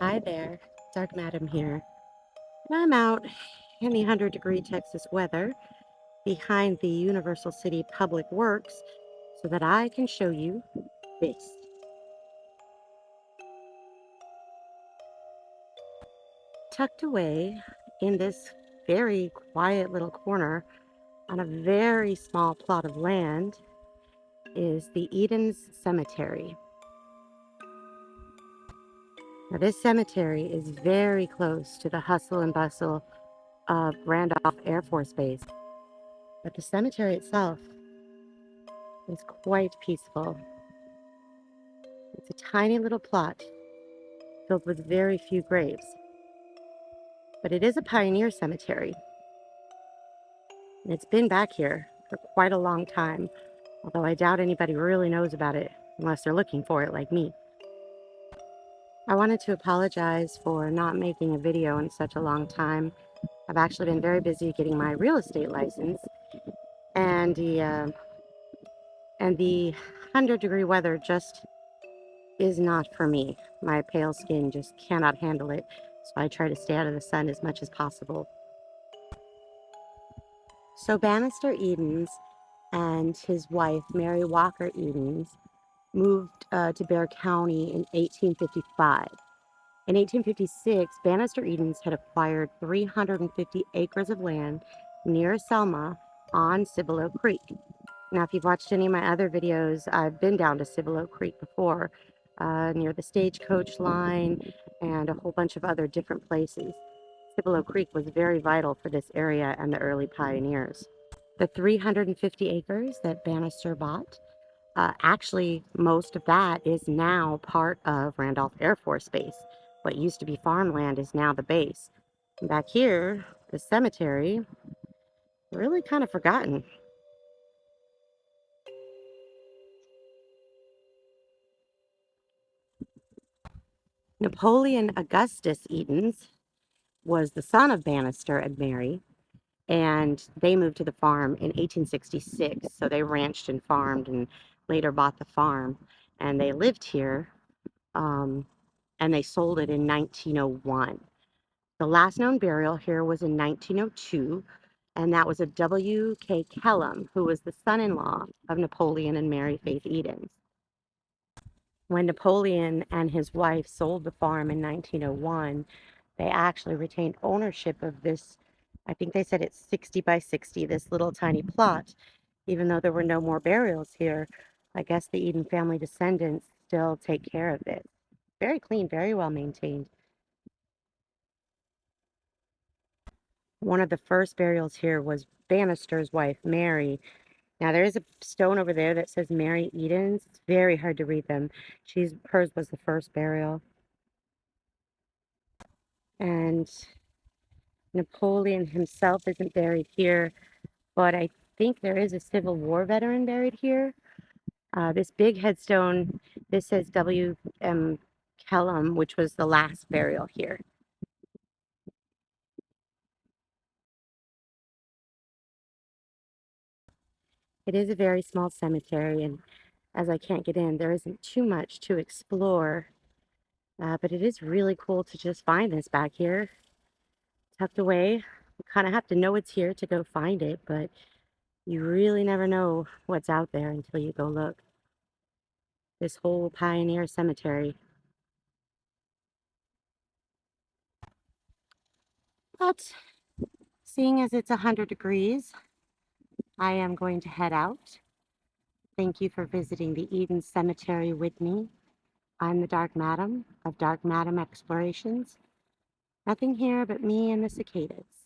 Hi there, Dark Madam here. And I'm out in the 100-degree Texas weather behind the Universal City Public Works so that I can show you this. Tucked away in this very quiet little corner on a very small plot of land is the Edens Cemetery. Now, this cemetery is very close to the hustle and bustle of Randolph Air Force Base, but the cemetery itself is quite peaceful. It's a tiny little plot filled with very few graves, but it is a pioneer cemetery, and it's been back here for quite a long time, although I doubt anybody really knows about it unless they're looking for it like me. I wanted to apologize for not making a video in such a long time. I've actually been very busy getting my real estate license, and the 100-degree weather just is not for me. My pale skin just cannot handle it, so I try to stay out of the sun as much as possible. So Bannister Edens and his wife, Mary Walker Edens, moved to Bexar County in 1855. In 1856, Bannister Edens had acquired 350 acres of land near Selma on Cibolo Creek. Now, if you've watched any of my other videos, I've been down to Cibolo Creek before, near the stagecoach line and a whole bunch of other different places. Cibolo Creek was very vital for this area and the early pioneers. The 350 acres that Bannister bought, actually, most of that is now part of Randolph Air Force Base. What used to be farmland is now the base. And back here, the cemetery, really kind of forgotten. Napoleon Augustus Edens was the son of Bannister and Mary, and they moved to the farm in 1866. So they ranched and farmed and later bought the farm, and they lived here, um, and they sold it in 1901. The last known burial here was in 1902, and that was a W.K. Kellum, who was the son-in-law of Napoleon and Mary Faith Edens. When Napoleon and his wife sold the farm in 1901, they actually retained ownership of this. I think they said it's 60 by 60, this little tiny plot. Even though there were no more burials here, I guess the Eden family descendants still take care of it. Very clean, very well maintained. One of the first burials here was Bannister's wife, Mary. Now, there is a stone over there that says Mary Edens. It's very hard to read them. Hers was the first burial. And Napoleon himself isn't buried here, but I think there is a Civil War veteran buried here. This big headstone, this says W.M. Kellum, which was the last burial here. It is a very small cemetery, and as I can't get in, there isn't too much to explore, but it is really cool to just find this back here, tucked away. You kind of have to know it's here to go find it, but you really never know what's out there until you go look. This whole pioneer cemetery. But seeing as it's 100 degrees, I am going to head out. Thank you for visiting the Eden Cemetery with me. I'm the Dark Madam of Dark Madam Explorations. Nothing here but me and the cicadas.